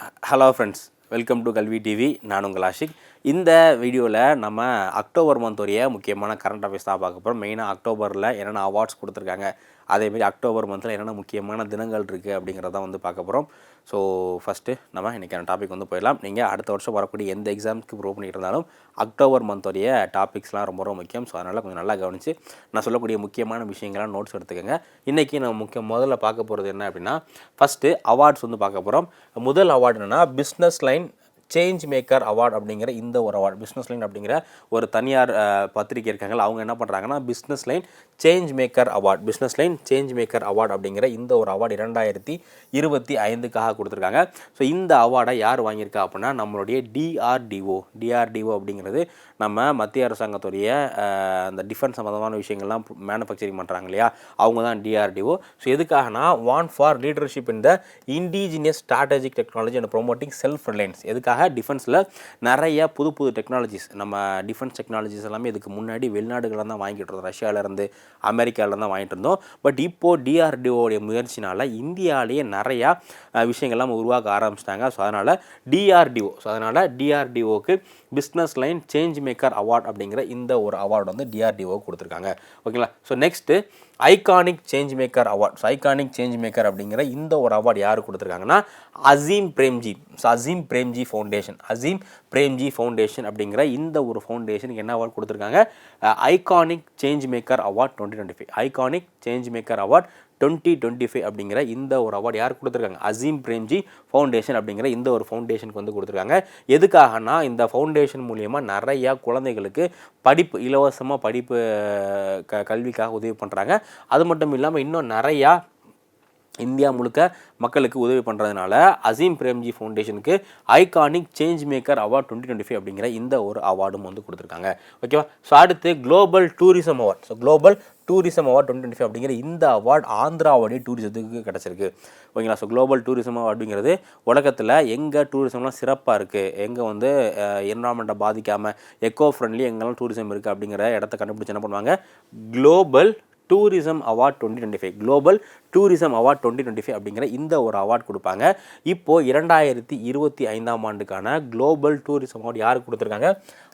Hello friends, welcome to கல்வி TV. நான் உங்கள் ஆஷிக். இந்த வீடியோவில் நம்ம அக்டோபர் மந்தோடைய முக்கியமான கரண்ட் அஃபேர்ஸ் தான் பார்க்க போகிறோம். மெயினாக அக்டோபரில் என்னென்ன அவார்ட்ஸ் கொடுத்துருக்காங்க, அதேமாரி அக்டோபர் மந்தில் என்னென்ன முக்கியமான தினங்கள் இருக்குது அப்படிங்கிறத பார்க்க போகிறோம். ஸோ ஃபஸ்ட்டு நம்ம இன்றைக்கான டாபிக் போயிடலாம். நீங்கள் அடுத்த வருஷம் வரக்கூடிய எந்த எக்ஸாம்ஸ்க்கு ப்ரூவ் பண்ணிட்டு இருந்தாலும் அக்டோபர் மந்தோடைய டாபிக்ஸ்லாம் ரொம்ப ரொம்ப முக்கியம். ஸோ அதனால் கொஞ்சம் நல்லா கவனித்து நான் சொல்லக்கூடிய முக்கியமான விஷயங்கள்லாம் நோட்ஸ் எடுத்துக்கோங்க. இன்றைக்கி நம்ம முதல்ல பார்க்க போகிறது என்ன அப்படின்னா, ஃபஸ்ட்டு அவார்ட்ஸ் பார்க்க போகிறோம். முதல் அவார்டு என்னென்னா business line change maker award அப்படிங்கிற இந்த ஒரு அவார்டு. பிஸ்னஸ் லைன் அப்படிங்கிற ஒரு தனியார் பத்திரிகை இருக்காங்க, அவங்க என்ன பண்ணுறாங்கன்னா business line change maker award, business line change maker award அப்படிங்கிற இந்த ஒரு அவார்டு 2025க்காக கொடுத்துருக்காங்க. ஸோ இந்த அவார்டை யார் வாங்கியிருக்கா அப்படின்னா நம்மளுடைய டிஆர்டிஓ அப்படிங்கிறது நம்ம மத்திய அரசாங்கத்துடைய அந்த டிஃபென்ஸ் சம்மந்தமான விஷயங்கள்லாம் மேனுஃபேக்சரிங் பண்ணுறாங்க இல்லையா, அவங்க தான் டிஆர்டிஓ. ஸோ எதுக்காகனா want for leadership in the indigenous strategic technology and promoting self Reliance. எதுக்காக டிஃபென்ஸில் நிறைய புது டெக்னாலஜிஸ், நம்ம டிஃபென்ஸ் டெக்னாலஜிஸ் எல்லாமே இதுக்கு முன்னாடி வெளிநாடுகளில் தான் வாங்கிட்டு இருந்தோம், ரஷ்யாவிலேருந்து அமெரிக்காவில் தான் வாங்கிட்டு இருந்தோம். பட் இப்போது டிஆர்டிஓடைய முயற்சினால் இந்தியாவிலேயே நிறையா விஷயங்கள்லாம் உருவாக்க ஆரம்பிச்சிட்டாங்க. ஸோ அதனால் டிஆர்டிஓக்கு business line change maker award அப்படிங்கிற இந்த ஒரு அவார்டு டிஆர்டிஓ கொடுத்துருக்காங்க. ஓகேங்களா. So next iconic change maker award. So iconic change maker அப்படிங்கிற இந்த ஒரு அவார்டு யார் கொடுத்துருக்காங்கன்னா அசீம் பிரேம்ஜி. ஸோ அசீம் பிரேம்ஜி ஃபவுண்டேஷன் அப்படிங்கிற இந்த ஒரு ஃபவுண்டேஷனுக்கு என்ன அவார்டு கொடுத்துருக்காங்க, iconic change maker award 2025. Iconic change maker award 2025 அப்படிங்கிற இந்த ஒரு அவார்டு யார் கொடுத்துருக்காங்க, அசீம் பிரேம்ஜி ஃபவுண்டேஷன் அப்படிங்கிற இந்த ஒரு ஃபவுண்டேஷனுக்கு கொடுத்துருக்காங்க. எதுக்காகனா இந்த ஃபவுண்டேஷன் மூலியமாக நிறையா குழந்தைகளுக்கு இலவசமாக படிப்பு கல்விக்காக உதவி பண்ணுறாங்க. அது மட்டும் இல்லாமல் இன்னும் நிறையா இந்தியா முழுக்க மக்களுக்கு உதவி பண்ணுறதுனால அசீம் பிரேம்ஜி ஃபவுண்டேஷனுக்கு ஐகானிக் சேஞ்ச் மேக்கர் அவார்ட் 2025 அப்படிங்கிற இந்த ஒரு அவார்டும் கொடுத்துருக்காங்க. ஓகேவா. ஸோ அடுத்து global tourism award. So global tourism award 2025 அப்படிங்கிற இந்த அவார்டு ஆந்திராவுடைய டூரிசத்துக்கு கிடச்சிருக்கு. ஓகேங்களா. ஸோ குளோபல் டூரிசம் அப்படிங்கிறது உலகத்தில் எங்கே டூரிசம்லாம் சிறப்பாக இருக்குது, எங்கே என்வரான்மெண்ட்டை பாதிக்காமல் எக்கோ ஃப்ரெண்ட்லி எங்கெல்லாம் டூரிசம் இருக்குது அப்படிங்கிற இடத்த கண்டுபிடிச்சி என்ன பண்ணுவாங்க, global tourism award 2025, global tourism award 2025 அப்படிங்கிற இந்த ஒரு அவார்டு கொடுப்பாங்க. இப்போது 2025ஆம் ஆண்டுக்கான குளோபல் டூரிசம் அவார்டு யாருக்கு கொடுத்துருக்காங்க,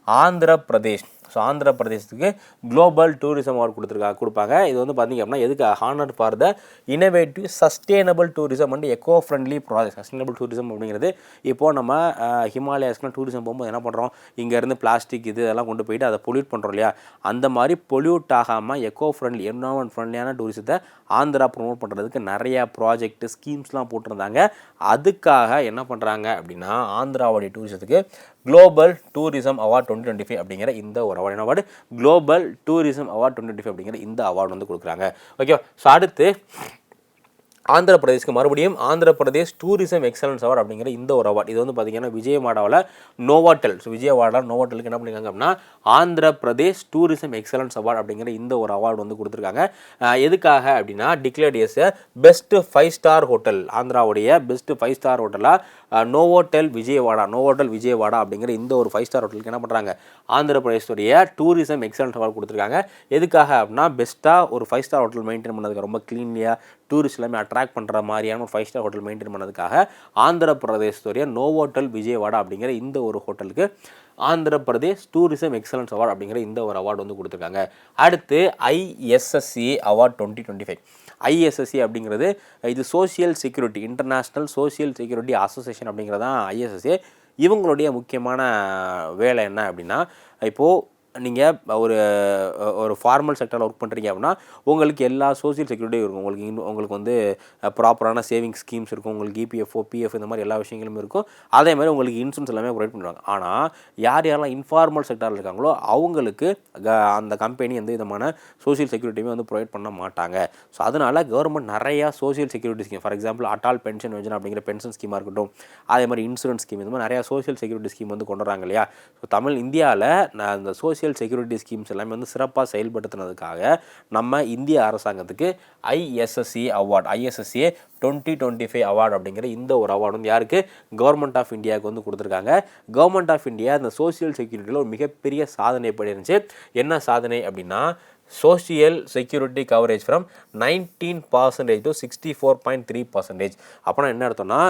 ஆந்திர பிரதேஷ். ஸோ ஆந்திர பிரதேசத்துக்கு குளோபல் டூரிசம் அவார்டு கொடுப்பாங்க. இது பார்த்திங்க அப்படின்னா எதுக்கு, honour for the innovative sustainable tourism and eco friendly project. Sustainable tourism அப்படிங்கிறது இப்போது நம்ம ஹிமாலயாஸ்க்குலாம் டூரிசம் போகும்போது என்ன பண்ணுறோம், இங்கேருந்து பிளாஸ்டிக் இதெல்லாம் கொண்டு போயிட்டு அதை பொல்யூட் பண்ணுறோம் இல்லையா, அந்த மாதிரி பொல்யூட் ஆகாமல் எக்கோ ஃப்ரெண்ட்லி என்வரான்மெண்ட் ஃப்ரெண்ட்லியான டூரிசத்தை ஆந்திரா ப்ரொமோட் பண்ணுறதுக்கு நிறையா ப்ராஜெக்ட் ஸ்கீம்ஸ்லாம் போட்டிருந்தாங்க. அதுக்காக என்ன பண்ணுறாங்க அப்படின்னா ஆந்திராவுடைய டூரிசத்துக்கு குளோபல் டூரிசம் அவார்ட் 2025 அப்படிங்கிற இந்த ஒரு அவார்டு குளோபல் டூரிசம் அவார்ட் 2025 அப்படிங்கிற இந்த அவார்டு கொடுக்குறாங்க. ஓகேவா. ஸோ அடுத்து ஆந்திர பிரதேஷ்க்கு மறுபடியும் Andhra Pradesh tourism excellence award அப்படிங்கிற இந்த ஒரு அவார்டு. இது பார்த்திங்கன்னா விஜயவாடாவில் நோவாட்டல். ஸோ விஜயவாடா நோவாட்டலுக்கு என்ன பண்ணியிருக்காங்க அப்படின்னா Andhra Pradesh tourism excellence award அப்படிங்கிற இந்த ஒரு அவார்டு கொடுத்துருக்காங்க. எதுக்காக அப்படின்னா declared as best 5 star hotel, ஆந்திராவுடைய பெஸ்ட் 5 ஸ்டார் ஹோட்டலாக நோவோட்டல் விஜயவாடா அப்படிங்கிற இந்த ஒரு 5 ஸ்டார் ஹோட்டலுக்கு என்ன பண்ணுறாங்க, ஆந்திர பிரதேஷோடைய டூரிசம் எக்ஸலன்ஸ் அவார்டு கொடுத்துருக்காங்க. எதுக்காக அப்படின்னா பெஸ்ட்டாக ஒரு 5 ஸ்டார் ஹோட்டல் மெயின்டைன் பண்ணதுக்கு, ரொம்ப க்ளீன்லியாக டூரிஸ்ட் எல்லாமே அட்ராக்ட் பண்ணுற மாதிரியான ஒரு 5 ஸ்டார் ஹோட்டல் மெயின்டைன் பண்ணதுக்காக ஆந்திர பிரதேசத்துடைய நோவோட்டல் விஜயவாடா அப்படிங்கிற இந்த ஒரு ஹோட்டலுக்கு Andhra Pradesh tourism excellence award அப்படிங்கிற இந்த ஒரு அவார்டு கொடுத்துருக்காங்க. அடுத்து ISSA அவார்ட் 2025. ISSA அப்படிங்கிறது இது social security, international social security association அப்படிங்கிறது தான் ISSA. இவங்களுடைய முக்கியமான வேலை என்ன அப்படின்னா, இப்போது நீங்கள் ஒரு ஃபார்மல் செக்டரில் ஒர்க் பண்ணுறீங்க அப்படின்னா உங்களுக்கு எல்லா சோசியல் செக்யூரிட்டியும் இருக்கும். உங்களுக்கு ப்ராப்பரான சேவிங் ஸ்கீம்ஸ் இருக்கும், உங்களுக்கு EPFO PF இந்த மாதிரி எல்லா விஷயங்களும் இருக்கும். அதே மாதிரி உங்களுக்கு இன்சூரன்ஸ் எல்லாமே ப்ரொவைட் பண்ணுவாங்க. ஆனால் யாரெல்லாம் இன்ஃபார்மல் செக்டரில் இருக்காங்களோ அவங்களுக்கு அந்த கம்பெனி எந்த விதமான சோசியல் செக்யூரிட்டியுமே ப்ரொவைட் பண்ண மாட்டாங்க. ஸோ அதனால் கவர்மெண்ட் நிறையா social security scheme, for example Atal pension Yojana அப்படிங்கிற பென்ஷன் ஸ்கீமாக இருக்கட்டும், அதே மாதிரி இன்சூரன்ஸ் ஸ்கீம், இந்த மாதிரி நிறையா சோசியல் செக்யூரிட்டி ஸ்கீம் கொண்டு வராங்க இல்லையா. ஸோ இந்தியாவில் அந்த சோசியல் செக்யூரிட்டி ஸ்கீம்ஸ் எல்லாமே சிறப்பாக செயல்படுத்தினதுக்காக நம்ம இந்திய அரசாங்கத்துக்கு ISSA 2025 அவார்டு அப்படிங்கிற இந்த ஒரு அவார்டு யாருக்கு, கவர்மெண்ட் ஆஃப் இந்தியாவுக்கு கொடுத்துருக்காங்க. கவர்மெண்ட் ஆஃப் இந்தியா இந்த சோசியல் செக்யூரிட்டியில் ஒரு மிகப்பெரிய சாதனை பண்ணிருந்துச்சு. என்ன சாதனை அப்படின்னா social security coverage from 19% to 64.3%. அப்போனா என்ன அர்த்தம்னா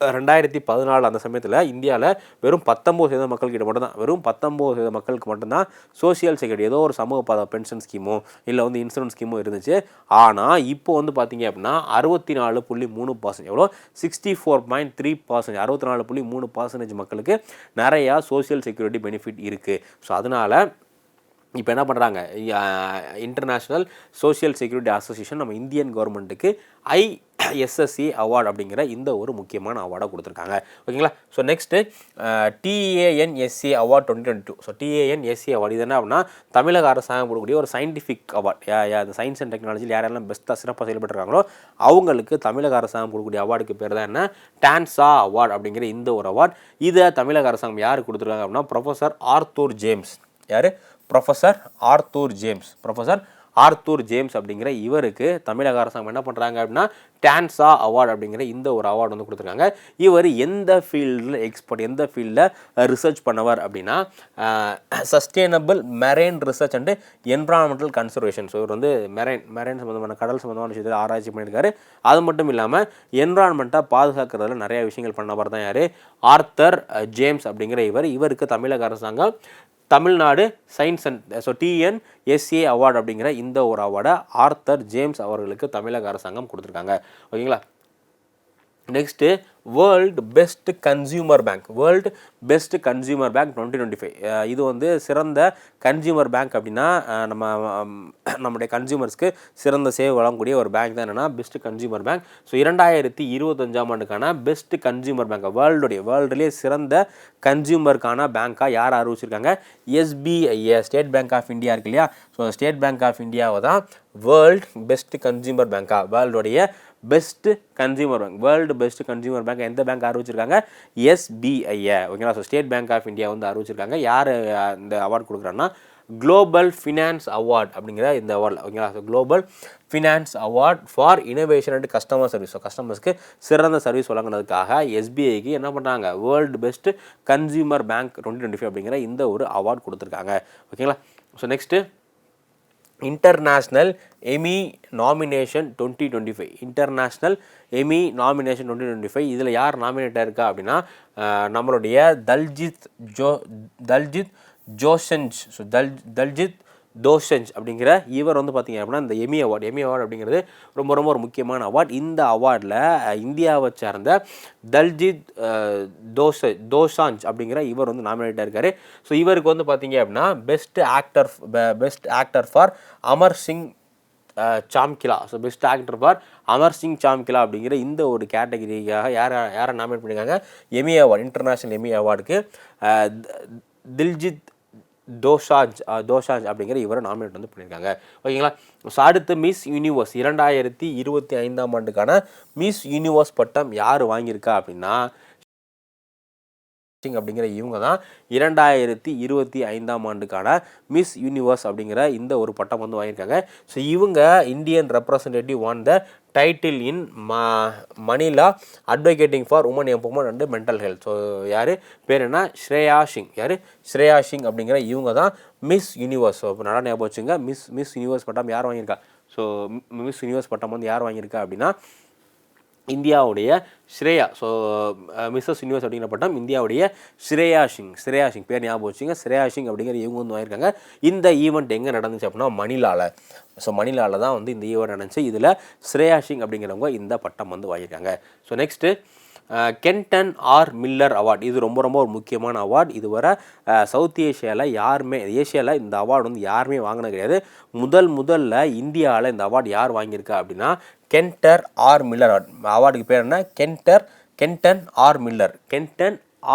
2014 அந்த சமயத்தில் இந்தியாவில் வெறும் 19% மக்கள்கிட்ட மட்டும்தான், வெறும் 19% மக்களுக்கு மட்டும்தான் சோசியல் செக்யூரிட்டி ஏதோ ஒரு சமூக பென்ஷன் ஸ்கீமோ இல்லை வந்து இன்சூரன்ஸ் ஸ்கீமோ இருந்துச்சு. ஆனால் இப்போ வந்து பார்த்தீங்க அப்படின்னா 64.3%, எவ்வளோ 64.3%, 64.3% மக்களுக்கு நிறையா சோசியல் செக்யூரிட்டி பெனிஃபிட் இருக்குது. ஸோ அதனால் இப்போ என்ன பண்ணுறாங்க, இன்டர்நேஷ்னல் சோஷியல் செக்யூரிட்டி அசோசியேஷன் நம்ம இந்தியன் கவர்மெண்ட்டுக்கு ISSA அவார்டு அப்படிங்கிற இந்த ஒரு முக்கியமான அவார்டை கொடுத்துருக்காங்க. ஓகேங்களா. So next TANSA award 2022. So TANSA award இது என்ன அப்படின்னா தமிழக அரசாங்கம் கொடுக்கக்கூடிய ஒரு சயின்டிஃபிக் அவார்ட். அந்த சயின்ஸ் அண்ட் டெக்னாலஜியில் யாரெல்லாம் பெஸ்ட்டாக சிறப்பாக செயல்பட்டுருக்காங்களோ அவங்களுக்கு தமிழக அரசாங்கம் கொடுக்கக்கூடிய அவார்டுக்கு பேர் தான் என்ன, டான்சா அவார்டு அப்படிங்கிற இந்த ஒரு அவார்டு. இதை தமிழக அரசாங்கம் யாருக்கு கொடுத்துருக்காங்க அப்படின்னா ப்ரொஃபஸர் ஆர்த்தூர் ஜேம்ஸ். யார்? ப்ரொஃபஸர் ஆர்த்தூர் ஜேம்ஸ் அப்படிங்கிற இவருக்கு தமிழக அரசாங்கம் என்ன பண்ணுறாங்க அப்படின்னா டான்சா அவார்டு அப்படிங்கிற இந்த ஒரு அவார்டு வந்து கொடுத்துருக்காங்க. இவர் எந்த ஃபீல்டில் எக்ஸ்பர்ட், எந்த ஃபீல்டில் ரிசர்ச் பண்ணவர் அப்படின்னா sustainable marine research and environmental conservation. So இவர் வந்து மெரைன் சம்மந்தமான கடல் சம்மந்தமான விஷயத்தில் ஆராய்ச்சி பண்ணியிருக்காரு. அது மட்டும் இல்லாமல் என்விரான்மெண்ட்டாக பாதுகாக்கிறதுல நிறைய விஷயங்கள் பண்ணவர் தான் யார், ஆர்த்தர் ஜேம்ஸ் அப்படிங்கிற இவருக்கு தமிழக அரசாங்கம் Tamil Nadu science and TNSA award அப்படிங்கிற இந்த ஒரு அவார்டை ஆர்த்தர் ஜேம்ஸ் அவர்களுக்கு தமிழக அரசாங்கம் கொடுத்துருக்காங்க. ஓகேங்களா. Next world best consumer bank 2025. இது வந்து சிறந்த கன்சியூமர் பேங்க் அப்படின்னா நம்முடைய கன்சியூமர்ஸ்க்கு சிறந்த சேவை வழங்கக்கூடிய ஒரு பேங்க் தான் என்னென்னா பெஸ்ட் கன்சியூமர் பேங்க். ஸோ 2025 ஆண்டுக்கான பெஸ்ட் கன்சியூமர் பேங்க் வேர்ல்டுலேயே சிறந்த கன்சியூமருக்கான பேங்காக யார் அறிவிச்சிருக்காங்க, SBI state bank of India இருக்கு இல்லையா. ஸோ ஸ்டேட் பேங்க் ஆஃப் இந்தியாவை தான் வேர்ல்டு பெஸ்ட் கன்சியூமர் பேங்காக, வேர்ல்டுடைய பெஸ்ட் கன்சியூமர் பேங்க் எந்த பேங்க் அறிவிச்சிருக்காங்க, SBI. ஓகேங்களா. So state bank of India வந்து அறிவிச்சிருக்காங்க. யார் இந்த அவார்டு கொடுக்குறாங்கன்னா குளோபல் ஃபினான்ஸ் அவார்டு அப்படிங்கிற இந்த அவார்டு. ஓகேங்களா. So global finance award for innovation and customer service. So கஸ்டமர்ஸ்க்கு சிறந்த சர்வீஸ் வழங்கினதுக்காக SBIக்கு என்ன பண்ணுறாங்க, வேர்ல்டு பெஸ்ட் கன்சியூமர் பேங்க் 2025 அப்படிங்கிற இந்த ஒரு அவார்டு கொடுத்துருக்காங்க. ஓகேங்களா. So next international Amy nomination 2025. இதில் யார் நாமினேட்டாக இருக்கா அப்படின்னா நம்மளுடைய தல்ஜித் தோஷன்ஜ் அப்படிங்கிற இவர் வந்து பார்த்திங்க அப்படின்னா இந்த எமி அவார்டு அப்படிங்கிறது ரொம்ப ரொம்ப ஒரு முக்கியமான அவார்டு. இந்த அவார்டில் இந்தியாவை சேர்ந்த தல்ஜித் தோஷாஞ்ச் அப்படிங்கிற இவர் வந்து நாமினேட்டாக இருக்கார். ஸோ இவருக்கு வந்து பார்த்திங்க அப்படின்னா best actor for Amar Singh Chamkila. So best actor for Amar Singh Chamkila அப்படிங்கிற இந்த ஒரு கேட்டகரிக்காக யாரை நாமினேட் பண்ணியிருக்காங்க, எமி அவார்டு, இன்டர்நேஷ்னல் எமி அவார்டுக்கு தில்ஜித் தோஷாஞ்ச் அப்படிங்கிற இவரை நாமினேட் வந்து பண்ணியிருக்காங்க. ஓகேங்களா. ஸோ அடுத்து மிஸ் யூனிவர்ஸ் 2025 ஆண்டுக்கான மிஸ் யூனிவர்ஸ் பட்டம் யார் வாங்கியிருக்கா அப்படின்னா அப்படிங்கிற இவங்க தான் 2025 ஆண்டுக்கான மிஸ் யூனிவர்ஸ் அப்படிங்கிற இந்த ஒரு பட்டம் வந்து வாங்கியிருக்காங்க. ஸோ இவங்க Indian representative on the title in Manila advocating for women empowerment and mental health. So யார் பேர் என்ன, ஸ்ரேயா சிங் அப்படிங்கிற இவங்க தான் மிஸ் யூனிவர்ஸ். ஸோ இப்போ நல்லா ஞாபகம் வச்சுங்க, மிஸ் யூனிவர்ஸ் பட்டம் யார் வாங்கியிருக்கா. ஸோ மிஸ் யூனிவர்ஸ் பட்டம் வந்து யார் வாங்கியிருக்கா அப்படின்னா இந்தியாவுடைய ஸ்ரேயா. ஸோ மிஸ்ஸஸ் யூனிவர்ஸ் அப்படிங்கிற பட்டம் இந்தியாவுடைய ஸ்ரேயா சிங் பேர் ஞாபகம் வச்சுங்க. ஸ்ரேயா சிங் அப்படிங்கிற இவங்க வந்து வாங்கியிருக்காங்க. இந்த ஈவெண்ட் எங்கே நடந்துச்சு அப்படின்னா மணிலாவில். ஸோ மணிலாவில் தான் வந்து இந்த ஈவெண்ட் நடந்துச்சு. இதில் ஸ்ரேயா சிங் அப்படிங்கிறவங்க இந்த பட்டம் வந்து வாங்கியிருக்காங்க. So next Kenton R Miller award. இது ரொம்ப ரொம்ப ஒரு முக்கியமான அவார்டு. இதுவரை சவுத் ஏஷியாவில் இந்த அவார்டு வந்து யாருமே வாங்கினது கிடையாது. முதல்ல இந்தியாவில் இந்த அவார்டு யார் வாங்கியிருக்கா அப்படின்னா கென்டன் ஆர் மில்லர் அவார்டுக்கு பேர் என்ன, கென்டன்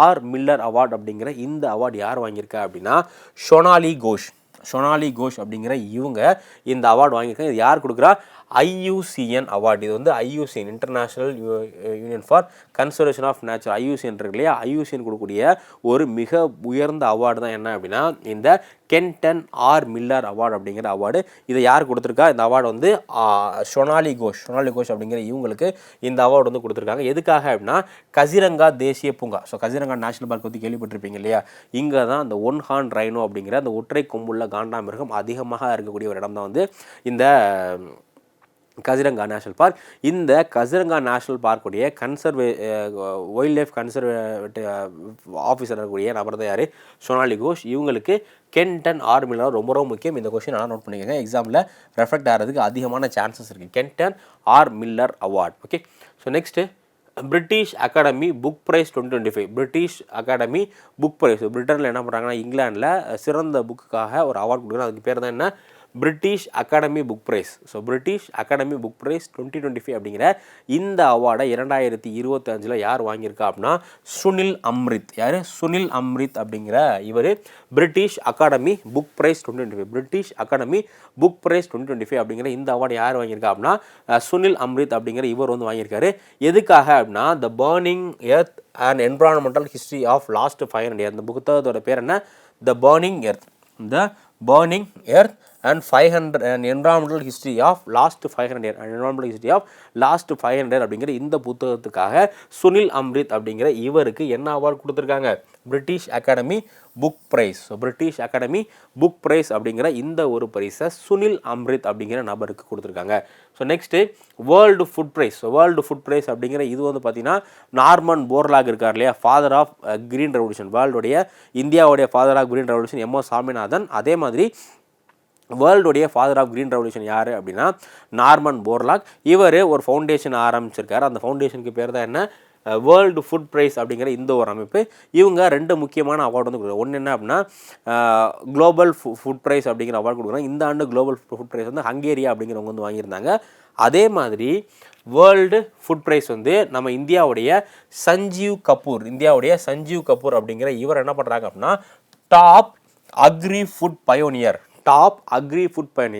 ஆர் மில்லர் அவார்டு அப்படிங்கிற இந்த அவார்டு யார் வாங்கியிருக்கா அப்படின்னா ஷொனாலி கோஷ் அப்படிங்கிற இவங்க இந்த அவார்டு வாங்கியிருக்காங்க. இது யார் கொடுக்குறா, IUCN அவார்டு. இது வந்து IUCN International Union for Conservation of Nature, IUCN இருக்கு இல்லையா, IUCN கொடுக்கக்கூடிய ஒரு மிக உயர்ந்த அவார்டு தான் என்ன அப்படின்னா இந்த கென்டன் ஆர் மில்லர் அவார்டு அப்படிங்கிற அவார்டு. இதை யார் கொடுத்துருக்கா, இந்த அவார்டு வந்து ஷொனாலி கோஷ் அப்படிங்கிற இவங்களுக்கு இந்த அவார்டு வந்து கொடுத்துருக்காங்க. எதுக்காக அப்படின்னா கசிரங்கா தேசிய பூங்கா. ஸோ கசிரங்கா நேஷனல் பார்க் பற்றி கேள்விப்பட்டிருப்பீங்க இல்லையா, இங்கே தான் இந்த ஒன் ஹார்ன் ரைனோ அப்படிங்கிற அந்த ஒற்றை கொம்புள்ள காண்டாமிருகம் அதிகமாக இருக்கக்கூடிய ஒரு இடம் தான் வந்து இந்த கசிரங்கா நேஷ்னல் பார்க். இந்த கசிரங்கா நேஷ்னல் பார்க்குடைய வைல்ட் லைஃப் கன்சர்வேட்டிவ் ஆஃபீஸர் இருக்கக்கூடிய நபர் தான் யார்? சோனாலி கோஷ். இவங்களுக்கு கென்டன் ஆர் மில்லர் ரொம்ப ரொம்ப முக்கியம். இந்த கொஸ்டின் நல்லா நோட் பண்ணிக்கோங்க, எக்ஸாமில் ரெஃப்ளெக்ட் ஆகிறதுக்கு அதிகமான சான்சஸ் இருக்குது. Kenton R Miller award. Okay, so next British Academy Book Prize 2025. British Academy Book Prize. பிரிட்டனில் என்ன பண்ணுறாங்கன்னா, இங்கிலாண்டில் சிறந்த புக்குக்காக ஒரு அவார்ட் கொடுக்குறாங்க. அதுக்கு பேர் தான் என்ன? British Academy Book Prize. So British Academy Book Prize 2025 அப்படிங்கிற இந்த அவார்டை 2025 யார் வாங்கியிருக்கா அப்படின்னா சுனில் அம்ரித். யார்? சுனில் அம்ரித் அப்படிங்கிற இவர் British Academy Book Prize 2025. British Academy Book Prize 2025 அப்படிங்கிற இந்த அவார்டு யார் வாங்கியிருக்கா அப்படின்னா சுனில் அம்ரித் அப்படிங்கிற இவர் வந்து வாங்கியிருக்காரு. எதுக்காக அப்படின்னா the burning earth and environmental history of last 500 year. இந்த புத்தகத்தோட பேர் என்ன? The burning earth. The burning earth and 500 and environmental history of last 500 years and environmental history of last 500 years அப்படிங்கிற இந்த புத்தகத்துக்காக சுனில் அம்ரித் அப்படிங்கிற இவருக்கு என்ன அவார்டு கொடுத்துருக்காங்க? British Academy Book Prize. So British Academy Book Prize அப்படிங்கிற இந்த ஒரு பரிசை சுனில் அம்ரித் அப்படிங்கிற நபருக்கு கொடுத்துருக்காங்க. So next World Food Prize. So World Food Prize அப்படிங்கிற இது வந்து பார்த்திங்கன்னா நார்மன் போர்லாக் இருக்கார் இல்லையா, ஃபாதர் ஆஃப் கிரீன் ரெவல்யூஷன், வேர்ல்டுடைய இந்தியாவுடைய father of green revolution M S. Swaminathan. அதே மாதிரி வேர்ல்டுடைய ஃபாதர் ஆஃப் கிரீன் ரெவல்யூஷன் யார் அப்படின்னா நார்மன் போர்லாக். இவர் ஒரு ஃபவுண்டேஷன் ஆரம்பிச்சிருக்காரு. அந்த ஃபவுண்டேஷனுக்கு பேர் தான் என்ன? வேர்ல்டு ஃபுட் ப்ரைஸ் அப்படிங்கிற இந்த ஒரு அமைப்பு. இவங்க 2 முக்கியமான அவார்டு வந்து கொடுக்குறாங்க. ஒன்று என்ன அப்படின்னா குளோபல் ஃபுட் ப்ரைஸ் அப்படிங்கிற அவார்டு கொடுக்குறாங்க. இந்த ஆண்டு குளோபல் ஃபுட் ப்ரைஸ் வந்து ஹங்கேரியா அப்படிங்கிறவங்க வந்து வாங்கியிருந்தாங்க. அதே மாதிரி வேர்ல்டு ஃபுட் ப்ரைஸ் வந்து நம்ம இந்தியாவுடைய சஞ்சீவ் கபூர் அப்படிங்கிற இவர் என்ன பண்ணுறாங்க அப்படின்னா டாப் அக்ரி ஃபுட் பயோனியர்.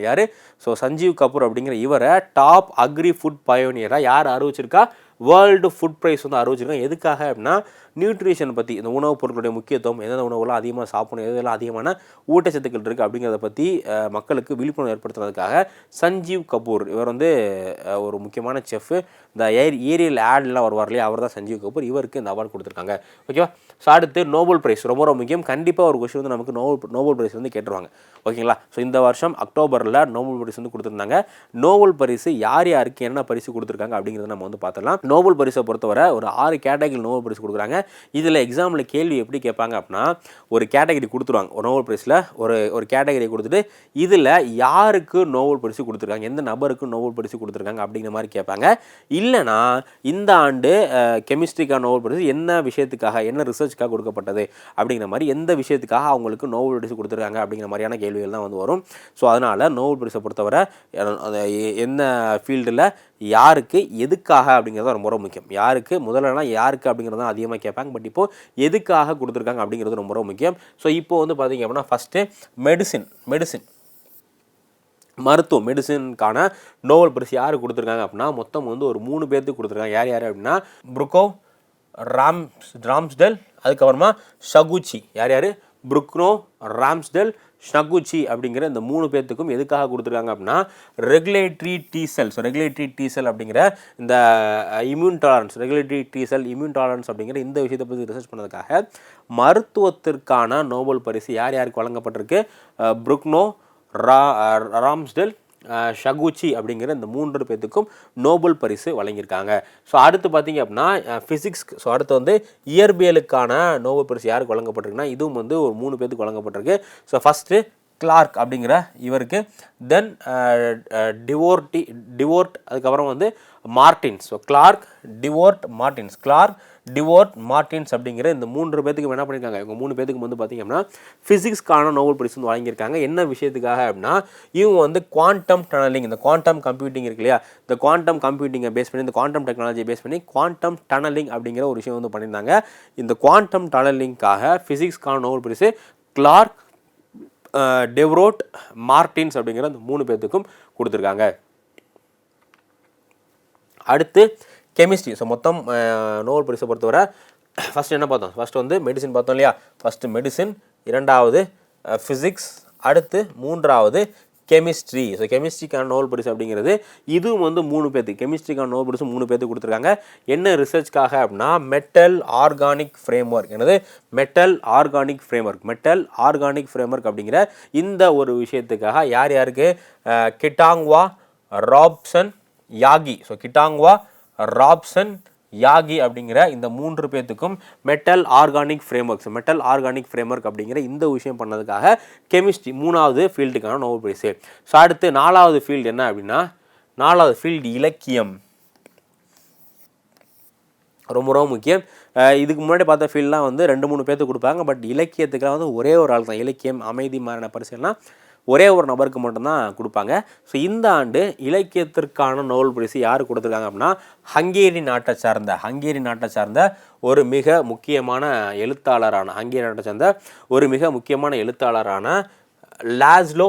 யார்? ஸோ சஞ்சீவ் கபூர் அப்படிங்கிற இவரை டாப் அக்ரி ஃபுட் பயோனியராக யார் அறிவிச்சிருக்கா? வேர்ல்டு ஃபுட் ப்ரைஸ் வந்து அறிவிச்சிருக்காங்க. எதுக்காக அப்படின்னா நியூட்ரிஷன் பற்றி, இந்த உணவுப் பொருட்களுடைய முக்கியத்துவம், எந்தெந்த உணவுலாம் அதிகமாக சாப்பிடணும், எதெல்லாம் அதிகமான ஊட்டச்சத்துக்கள் இருக்குது அப்படிங்கிறத பற்றி மக்களுக்கு விழிப்புணர்வு ஏற்படுத்துறதுக்காக சஞ்சீவ் கபூர் இவர் வந்து ஒரு முக்கியமான செஃப். இந்த ஏரியல் ஆட்லாம் வருவார் இல்லையா, அவர் தான் சஞ்சீவ் கபூர். இவருக்கு இந்த அவார்டு கொடுத்துருக்காங்க. ஓகேவா? ஸோ அடுத்து நோபல் ப்ரைஸ் ரொம்ப ரொம்ப முக்கியம். கண்டிப்பாக ஒரு கொஸ்டின் வந்து நமக்கு நோபல் ப்ரைஸ் வந்து கேட்டுருவாங்க. ஓகேங்களா? ஸோ இந்த வருஷம் அக்டோபரில் நோபல் பரிசு வந்து கொடுத்துருந்தாங்க. நோபல் பரிசு யார் யாருக்கு என்ன பரிசு கொடுத்துருக்காங்க அப்படிங்கிறத நம்ம வந்து பார்த்துடலாம். நோபல் பரிசை பொறுத்தவரை ஒரு 6 கேட்டகரி நோபல் பரிசு கொடுக்குறாங்க. இதில் எக்ஸாமில் கேள்வி எப்படி கேட்பாங்க அப்படின்னா ஒரு கேட்டகரி கொடுத்துருவாங்க. ஒரு நோபல் பரிசில் ஒரு கேட்டகரி கொடுத்துட்டு இதில் யாருக்கு நோபல் பரிசு கொடுத்துருக்காங்க, எந்த நபருக்கு நோபல் பரிசு கொடுத்துருக்காங்க அப்படிங்கிற மாதிரி கேட்பாங்க. இல்லைனா இந்த ஆண்டு கெமிஸ்ட்ரிக்கான நோபல் பரிசு என்ன விஷயத்துக்காக, என்ன ரிசர்ச்சுக்காக கொடுக்கப்பட்டது அப்படிங்கிற மாதிரி எந்த விஷயத்துக்காக அவங்களுக்கு நோபல் பரிசு கொடுத்துருக்காங்க அப்படிங்கிற மாதிரியான கேள்விகள் தான் வந்து வரும். ஸோ அதனால் நோபல் பரிசை பொறுத்தவரை என்ன ஃபீல்டில் யாருக்கு எதுக்காக அப்படிங்கிறது ரொம்ப ரொம்ப முக்கியம். யாருக்கு முதல்ல யாருக்கு அப்படிங்கிறது தான் அதிகமாக கேட்பாங்க. பட் இப்போது எதுக்காக கொடுத்துருக்காங்க அப்படிங்கிறது ரொம்ப ரொம்ப முக்கியம். ஸோ இப்போது வந்து பார்த்திங்க அப்படின்னா ஃபஸ்ட்டு மெடிசின்கான நோபல் பரிசு யார் கொடுத்துருக்காங்க அப்படின்னா மொத்தம் வந்து ஒரு 3 பேர்த்துக்கு கொடுத்துருக்காங்க. யார் அப்படின்னா புருக்கோவ், ராம்ஸ்டெல், அதுக்கப்புறமா ஷகுச்சி. யார்? புருக்னோவ், ராம்ஸ்டெல், ஷகுச்சி அப்படிங்கிற இந்த 3 பேர்த்துக்கும் எதுக்காக கொடுத்துருக்காங்க அப்படின்னா ரெகுலேட்டரி T செல் அப்படிங்கிற இந்த இம்யூன் டாலரன்ஸ் அப்படிங்கிற இந்த விஷயத்தை பற்றி ரிசர்ச் பண்ணதுக்காக மருத்துவத்திற்கான நோபல் பரிசு யாருக்கு வழங்கப்பட்டிருக்கு? புருக்னோவ், ராம்ஸ்டெல், ஷகுச்சி அப்படிங்கிற இந்த 3 பேர்த்துக்கும் நோபல் பரிசு வழங்கியிருக்காங்க. ஸோ அடுத்து பார்த்தீங்க அப்படின்னா ஃபிசிக்ஸ். ஸோ அடுத்து வந்து இயற்பியலுக்கான நோபல் பரிசு யாருக்கு வழங்கப்பட்டிருக்குன்னா இதுவும் வந்து ஒரு 3 பேர்த்துக்கு வழங்கப்பட்டிருக்கு. ஸோ ஃபஸ்ட்டு கிளார்க் அப்படிங்கிற இவருக்கு, தென் டிவோர்ட், அதுக்கப்புறம் வந்து Martinis. So Clarke, Devoret, Martinis அப்படிங்கிற இந்த 3 பேர்த்துக்கு என்ன பண்ணியிருக்காங்க? இவங்க 3 பேர்த்துக்கு வந்து பார்த்திங்க அப்படின்னா ஃபிசிக்ஸ்க்கான நோபல் பரிசு வந்து வழங்கியிருக்காங்க. என்ன விஷயத்துக்காக அப்படின்னா இவங்க வந்து குவாண்டம் டனலிங், இந்த குவாண்டம் கம்ப்யூட்டிங் இருக்கு இல்லையா, இந்த குவாண்டம் கம்ப்யூட்டிங்கை பேஸ் பண்ணி, இந்த குவாண்டம் டெக்னாலஜியை பேஸ் பண்ணி குவாண்டம் டனலிங் அப்படிங்கிற ஒரு விஷயம் வந்து பண்ணியிருந்தாங்க. இந்த குவாண்டம் டனலிங்காக ஃபிசிக்ஸ்க்கான நோபல் பரிசு கிளார்க், டெவ்ரோட், மார்டின்ஸ் அப்படிங்கிற அந்த 3 பேர்த்துக்கும் கொடுத்துருக்காங்க. அடுத்து கெமிஸ்ட்ரி. ஸோ மொத்தம் நோபல் பரிசை பொறுத்தவரை ஃபஸ்ட்டு என்ன பார்த்தோம்? ஃபஸ்ட்டு வந்து மெடிசின் பார்த்தோம் இல்லையா, ஃபஸ்ட்டு மெடிசின், 2வது ஃபிசிக்ஸ், அடுத்து 3வது கெமிஸ்ட்ரி. ஸோ கெமிஸ்ட்ரிக்கான நோபல் பரிசு அப்படிங்கிறது இதுவும் வந்து 3 பேர்த்துக்கு, கெமிஸ்ட்ரிக்கான நோபல் பரிசு 3 பேர்த்துக்கு கொடுத்துருக்காங்க. என்ன ரிசர்ச்காக அப்படின்னா மெட்டல் ஆர்கானிக் ஃப்ரேம்வொர்க் அப்படிங்கிற இந்த ஒரு விஷயத்துக்காக யாருக்கு? Kitagawa, Robson, Yaghi. So Kitagawa, Robson, Yaghi அப்படிங்கிற இந்த 3 பேத்துக்கும் metal organic frameworks, metal organic framework அப்படிங்கிற இந்த விஷயம் பண்ணதுக்காக கெமிஸ்ட்ரி 3வது ஃபீல்டுக்கான நோபல் பரிசு. ஸோ அடுத்து 4வது ஃபீல்டு என்ன அப்படின்னா, 4வது ஃபீல்டு இலக்கியம். ரொம்ப ரொம்ப முக்கியம். இதுக்கு முன்னாடி பார்த்த ஃபீல்டெலாம் வந்து 2-3 பேர்த்துக்கு கொடுப்பாங்க. பட் இலக்கியத்துக்கெலாம் வந்து ஒரே ஒரு ஆள் தான். இலக்கியம், அமைதி மாதிரியான பரிசுலாம் ஒரே ஒரு நபருக்கு மட்டும்தான் கொடுப்பாங்க. ஸோ இந்த ஆண்டு இலக்கியத்திற்கான நோபல் பரிசு யார் கொடுத்துருக்காங்க அப்படின்னா, ஹங்கேரி நாட்டை சார்ந்த ஒரு மிக முக்கியமான எழுத்தாளரான லாஸ்லோ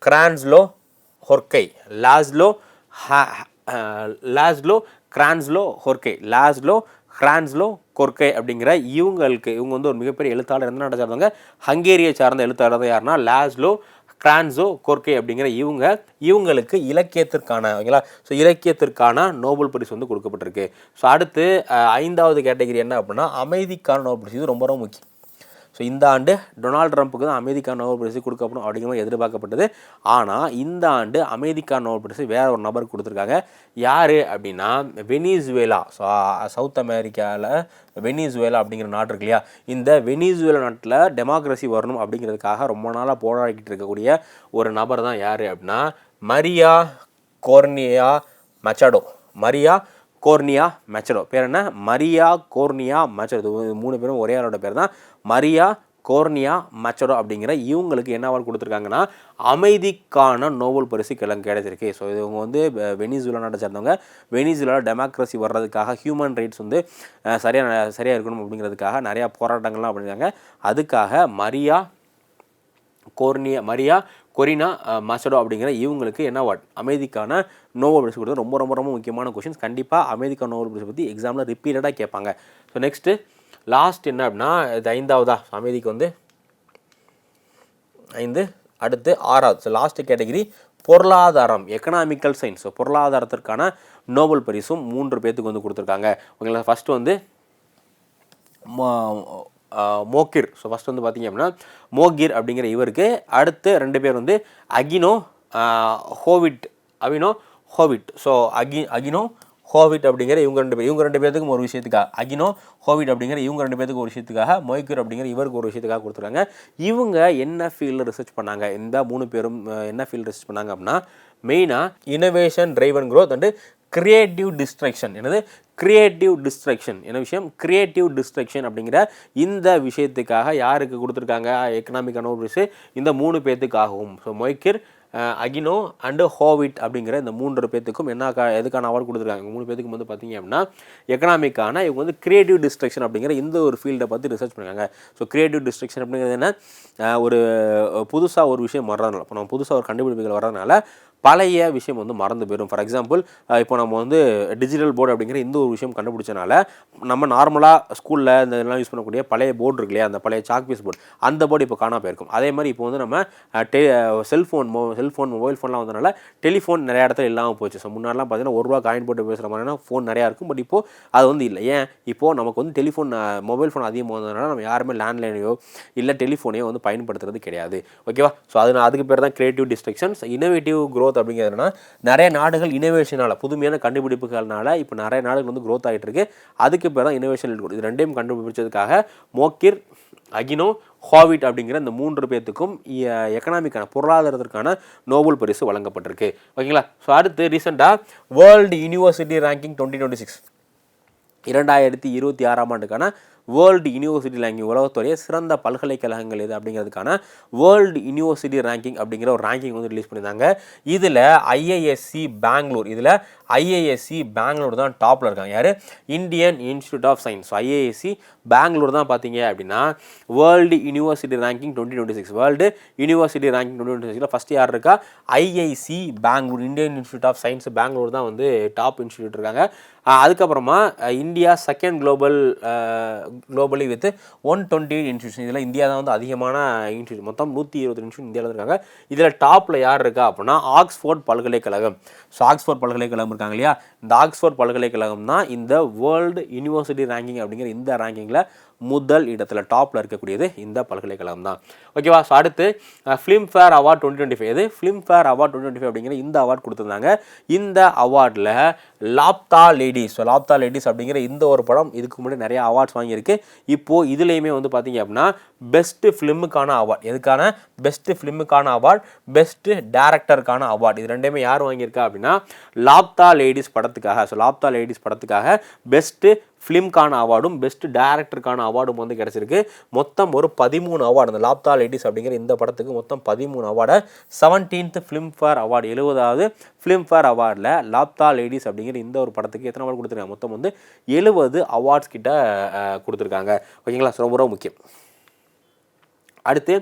கிரான்ஸ்லோ ஹொர்கை. லாஸ்லோ கொர்கை அப்படிங்கிற இவங்க வந்து ஒரு மிகப்பெரிய எழுத்தாளர். எந்த நாட்டை சார்ந்தவங்க? ஹங்கேரியை சார்ந்த எழுத்தாளர் தான். யாருன்னா லாஸ்லோ கிரான்ஸோ கொர்கே அப்படிங்கிற இவங்களுக்கு இலக்கியத்திற்கான ஓகேங்களா. ஸோ இலக்கியத்திற்கான நோபல் பரிசு வந்து கொடுக்கப்பட்டிருக்கு. ஸோ அடுத்து 5வது கேட்டகரி என்ன அப்படின்னா, அமைதிக்கான நோபல் பரிசு. இது ரொம்ப ரொம்ப முக்கியம். ஸோ இந்த ஆண்டு டொனால்டு ட்ரம்ப்புக்கு தான் அமைதிக்கான நோபல் பரிசு கொடுக்கப்படும் அப்படிங்கிற மாதிரி எதிர்பார்க்கப்பட்டது. ஆனால் இந்த ஆண்டு அமைதிக்கான நோபல் பரிசு வேற ஒரு நபருக்கு கொடுத்துருக்காங்க. யார் அப்படின்னா, வெனிசுவேலா. ஸோ சவுத் அமெரிக்காவில் வெனிசுவேலா அப்படிங்கிற நாடு இருக்கு இல்லையா, இந்த வெனிசுவேலா நாட்டில் டெமோக்ரஸி வரணும் அப்படிங்கிறதுக்காக ரொம்ப நாளாக போராடிக்கிட்டு இருக்கக்கூடிய ஒரு நபர் தான் யார் அப்படின்னா, மரியா கோர்னியா மெச்சடோ. பேர் என்ன? மரியா கோர்னியா மெச்சடோ. 3 பேரும் ஒரே ஆளோட பேர் தான். மரியா கோர்னியா மெச்சடோ அப்படிங்கிற இவங்களுக்கு என்ன அவார்டு கொடுத்துருக்காங்கன்னா, அமைதிக்கான நோபல் பரிசு கிடைச்சிருக்கு. ஸோ இவங்க வந்து வெனிசுவேலா நாட்டை சேர்ந்தவங்க. வெனிசுவேலா டெமோக்ரசி வர்றதுக்காக, ஹியூமன் ரைட்ஸ் வந்து சரியாக இருக்கணும் அப்படிங்கிறதுக்காக நிறையா போராட்டங்கள்லாம் பண்ணியிருக்காங்க. அதுக்காக மரியா கொரினா மெச்சடோ அப்படிங்கிற இவங்களுக்கு என்ன அவார்டு? அமைதிக்கான நோபல் பரிசு கொடுத்தது. ரொம்ப ரொம்ப ரொம்ப முக்கியமான கொஷின்ஸ். கண்டிப்பாக அமைதிக்கான நோபல் பரிசு பற்றி எக்ஸாமில் ரிப்பீட்டடாக கேட்பாங்க. ஸோ நெக்ஸ்ட்டு லாஸ்ட் என்ன அப்படின்னா, இது 5வதா அமைதிக்கு வந்து 5. அடுத்து 6வது. ஸோ லாஸ்ட் கேட்டகிரி பொருளாதாரம், எக்கனாமிக்கல் சயின்ஸ். ஸோ பொருளாதாரத்திற்கான நோபல் பரிசும் 3 பேர்த்துக்கு வந்து கொடுத்துருக்காங்க. ஓகேங்களா. ஃபஸ்ட்டு வந்து மோகிர். ஸோ ஃபஸ்ட் வந்து பார்த்திங்க அப்படின்னா மோகிர் அப்படிங்கிற இவருக்கு. அடுத்து 2 பேர் வந்து அகினோ ஹோவிட். ஸோ அகினோ ஹோவிட் அப்படிங்கிற இவங்க 2 பேர்த்துக்கும் ஒரு விஷயத்துக்காக, அகினோ ஹோவிட் அப்படிங்கிற இவங்க 2 பேர்த்துக்கு ஒரு விஷயத்துக்காக, மொய்கூர் அப்படிங்கிற இவருக்கு ஒரு விஷயத்துக்காக கொடுத்துருக்காங்க. இவங்க என்ன ஃபீல்டில் ரிசர்ச் பண்ணாங்க? இந்த 3 பேரும் என்ன ஃபீல்டு ரிசர்ச் பண்ணாங்க அப்படின்னா, மெயினாக innovation driven growth and creative destruction. என்ன விஷயம்? கிரியேட்டிவ் டிஸ்ட்ரக்ஷன் அப்படிங்கிற இந்த விஷயத்துக்காக யாருக்கு கொடுத்துருக்காங்க எக்கனாமிக் நோபல் பரிசு? இந்த 3 பேர்த்துக்காகவும். ஸோ மொய்கிர், அகினோ அண்டு ஹோவிட் அப்படிங்கிற இந்த 3 பேர்த்துக்கும் எதுக்கான அவார்டு கொடுத்துருக்காங்க? 3 பேர்த்துக்கும் வந்து பார்த்திங்க அப்படின்னா எக்கனாமிக்கான இவங்க வந்து கிரியேட்டிவ் டிஸ்ட்ரக்ஷன் அப்படிங்கிற இந்த ஒரு ஃபீல்டை பற்றி ரிசர்ச் பண்ணுறாங்க. ஸோ கிரியேட்டிவ் டிஸ்ட்ரக்ஷன் அப்படிங்கிறது என்ன? ஒரு புதுசாக ஒரு விஷயம் வர்றதுனால, இப்போ நம்ம புதுசாக ஒரு கண்டுபிடிப்புகள் வர்றதுனால பழைய விஷயம் வந்து மறந்து போயிடும். ஃபார் எக்ஸாம்பிள், இப்போ நம்ம வந்து டிஜிட்டல் போர்டு அப்படிங்கிற இந்த ஒரு விஷயம் கண்டுபிடிச்சனால நம்ம நார்மலாக ஸ்கூலில் இந்த இதெல்லாம் யூஸ் பண்ணக்கூடிய பழைய போர்டு இருக்கு இல்லையா, அந்த பழைய சாக்பீஸ் போர்டு, அந்த போர்டு இப்போ காணாமல் போயிருக்கும். அதே மாதிரி இப்போ வந்து நம்ம செல்ஃபோன் மொபைல் ஃபோன்லாம் வந்ததுனால டெலிஃபோன் நிறைய இடத்துல இல்லாமல் போச்சு. ஸோ முன்னாடிலாம் பார்த்தீங்கன்னா ₹1 காயின் போட்டு பேசுகிற மாதிரினா ஃபோன் நிறையா இருக்கும். பட் இப்போது அது வந்து இல்லை. ஏன்? இப்போது நமக்கு வந்து மொபைல் ஃபோன் அதிகமாக வந்ததுனால நம்ம யாருமே லேண்ட்லைனையோ இல்லை டெலிஃபோனையோ வந்து பயன்படுத்துறது கிடையாது. ஓகேவா. ஸோ அதுக்கு பேர் தான் கிரியேட்டிவ் டிஸ்ட்ரக்ஷன்ஸ். இனோவேட்டிவ் க்ரோத் அப்படிங்கிறதுனா நிறைய நாடுகள் இனோவேஷனால, புதுமையான கண்டுபிடிப்புகள்னால இப்போ நிறைய நாடுகள் வந்து க்ரோத் ஆகிட்டு இருக்கு. அதுக்கு பேர் தான் இனோவேஷன். இது 2யும் கண்டுபிடிச்சதுக்காக மோகிர், அகினோ ஹோவிட் அப்படிங்கிற இந்த 3 பேர்த்துக்கும் எக்கனாமிக்கான பொருளாதாரத்திற்கான நோபல் பரிசு வழங்கப்பட்டிருக்கு. ஓகேங்களா. ஸோ அடுத்து ரீசெண்டாக வேர்ல்டு யூனிவர்சிட்டி ரேங்கிங் 2026 2026ஆம் ஆண்டுக்கான வேர்ல்டு யூனிவர்சிட்டி ரேங்கிங், உலகத்துடைய சிறந்த பல்கலைக்கழகங்கள் எது அப்படிங்கிறதுக்கான வேர்ல்டு யூனிவர்சிட்டி ரேங்கிங் அப்படிங்கிற ஒரு ரேங்கிங் வந்து ரிலீஸ் பண்ணியிருந்தாங்க. இதில் ஐஐஎஸ்சி பெங்களூர் தான் டாப்பில் இருக்காங்க. யார்? Indian Institute of Science. IISc Bangalore தான் பார்த்தீங்க அப்படின்னா world university ranking 2026 world university ranking 2026 first யார் இருக்கா? IISc Bangalore, Indian Institute of Science Bangalore தான் வந்து டாப் இன்ஸ்டியூட் இருக்காங்க. அதுக்கப்புறமா India second globally with 128 institution. இதில் இந்தியா தான் வந்து அதிகமான இன்ஸ்டியூஷன், மொத்தம் 120 இன்ஸ்டியூஷன் இந்தியாவில் இருக்காங்க. இதில் டாப்பில் யார் இருக்கா அப்படின்னா ஆக்ஸ்ஃபோர்ட் பல்கலைக்கழகம். ஸோ ஆக்ஸ்ஃபோர்ட் பல்கலைக்கழகம் இருக்காங்க இல்லையா, இந்த ஆக்ஸ்ஃபோர்ட் பல்கலைக்கழகம் தான் இந்த வேர்ல்டு யூனிவர்சிட்டி ரேங்கிங் அப்படிங்கிற இந்த ரேங்கிங்கில் முதல் இடத்துல டாப்பில் இருக்கக்கூடியது இந்த பல்கலைக்கழகம் தான். ஓகேவா. ஸோ அடுத்து ஃபிலிம்ஃபேர் அவார்ட் 2025. இது ஃபிலிம்ஃபேர் அவார்ட் 2025 அப்படிங்கிற இந்த அவார்ட் கொடுத்துருந்தாங்க. இந்த அவார்டில் Laapataa ladies. So Laapataa ladies அப்படிங்கிற இந்த ஒரு படம் இதுக்கு முன்னாடி நிறைய அவார்ட்ஸ் வாங்கியிருக்கு. இப்போது இதுலேயுமே வந்து பார்த்தீங்க அப்படின்னா பெஸ்ட்டு ஃபிலிமுக்கான அவார்ட், எதுக்கான பெஸ்ட்டு ஃபிலிமுக்கான அவார்ட், பெஸ்ட்டு டேரக்டருக்கான அவார்ட், இது ரெண்டுமே யார் வாங்கியிருக்கா அப்படின்னா லாப்தா லேடிஸ் படத்துக்காக. ஸோ லாப்தா லேடிஸ் படத்துக்காக பெஸ்ட்டு ஃபிலிம்கான அவார்டும் பெஸ்ட் டேரக்டருக்கான அவார்டும் வந்து கிடச்சிருக்கு. மொத்தம் ஒரு 13 அவார்டு இந்த லாப்தா லேடிஸ் அப்படிங்கிற இந்த படத்துக்கு மொத்தம் 13 அவார்டை 17th ஃபிலிம்ஃபேர் அவார்டு 70வது ஃபிலிம்ஃபேர் அவார்டில் லாப்தா லேடிஸ் அப்படிங்கிற இந்த ஒரு படத்துக்கு எத்தனை அவார்டு கொடுத்துருக்காங்க, மொத்தம் வந்து 70 அவார்ட்ஸ் கிட்ட கொடுத்துருக்காங்க. ஓகேங்களா. ரொம்ப ரொம்ப முக்கியம். அடுத்து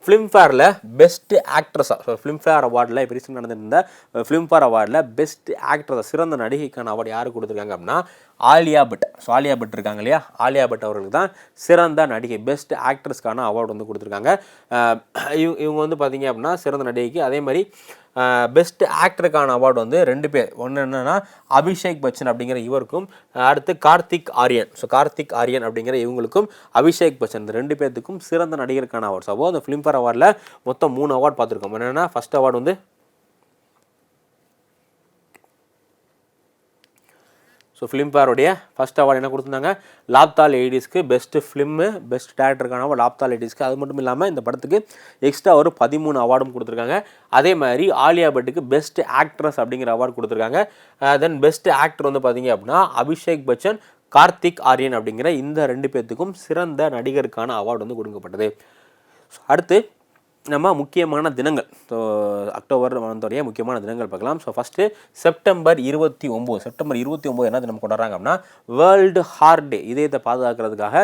ஃபிலிம்ஃபேரில் பெஸ்ட்டு ஆக்ட்ரஸாக, ஸோ ஃபிலிம்ஃபேர் அவார்டில் இப்போ ரீசெண்டாக நடந்திருந்த ஃபிலிம்ஃபேர் அவார்டில் பெஸ்ட் ஆக்ட்ரஸாக சிறந்த நடிகைக்கான அவார்டு யாருக்கு கொடுத்துருக்காங்க அப்படின்னா ஆலியா பட். ஸோ ஆலியா பட் இருக்காங்க இல்லையா, ஆலியா பட் அவர்களுக்கு தான் சிறந்த நடிகை பெஸ்ட் ஆக்ட்ரஸ்க்கான அவார்டு வந்து கொடுத்துருக்காங்க. இவங்க வந்து பார்த்தீங்க அப்படின்னா சிறந்த நடிகைக்கு, அதே மாதிரி பெஸ்ட் ஆக்டருக்கான அவார்டு வந்து 2 பேர். ஒன்று என்னென்னா அபிஷேக் பச்சன் அப்படிங்கிற இவருக்கும், அடுத்து கார்த்திக் ஆரியன். ஸோ கார்த்திக் ஆரியன் அப்படிங்கிற இவங்களுக்கும் அபிஷேக் பச்சன் இந்த 2 பேர்த்துக்கும் சிறந்த நடிகருக்கான அவார்டு. ஸோ அந்த ஃபிலிம்ஃபேர் அவார்டில் மொத்தம் 3 அவார்டு பார்த்துருக்கோம். என்னென்னா ஃபஸ்ட் அவார்டு வந்து ஸோ ஃபிலிம்ஃபேருடைய ஃபஸ்ட் அவார்டு என்ன கொடுத்துருந்தாங்க, லாப்தா லேடிஸ்க்கு பெஸ்ட்டு ஃபிலிம்மு பெஸ்ட் டேரக்டருக்கான அவார்டு லாப்தா லேடிஸ்க்கு. அது மட்டும் இல்லாமல் இந்த படத்துக்கு எக்ஸ்ட்ரா ஒரு 13 அவார்டும் கொடுத்துருக்காங்க. அதே மாதிரி ஆலியா பட்டுக்கு பெஸ்ட் ஆக்ட்ரஸ் அப்படிங்கிற அவார்டு கொடுத்துருக்காங்க. தென் பெஸ்ட் ஆக்டர் வந்து பார்த்தீங்க அப்படின்னா அபிஷேக் பச்சன், கார்த்திக் ஆரியன் அப்படிங்கிற இந்த 2 பேர்த்துக்கும் சிறந்த நடிகருக்கான அவார்டு வந்து கொடுக்கப்பட்டது. அடுத்து நம்ம முக்கியமான தினங்கள், ஸோ அக்டோபர் மந்தோடைய முக்கியமான தினங்கள் பார்க்கலாம். So first September 29. செப்டம்பர் 29 என்ன தினம் கொண்டாடுறாங்க அப்படின்னா வேர்ல்டு ஹார்ட் டே, இதயத்தை பாதுகாக்கிறதுக்காக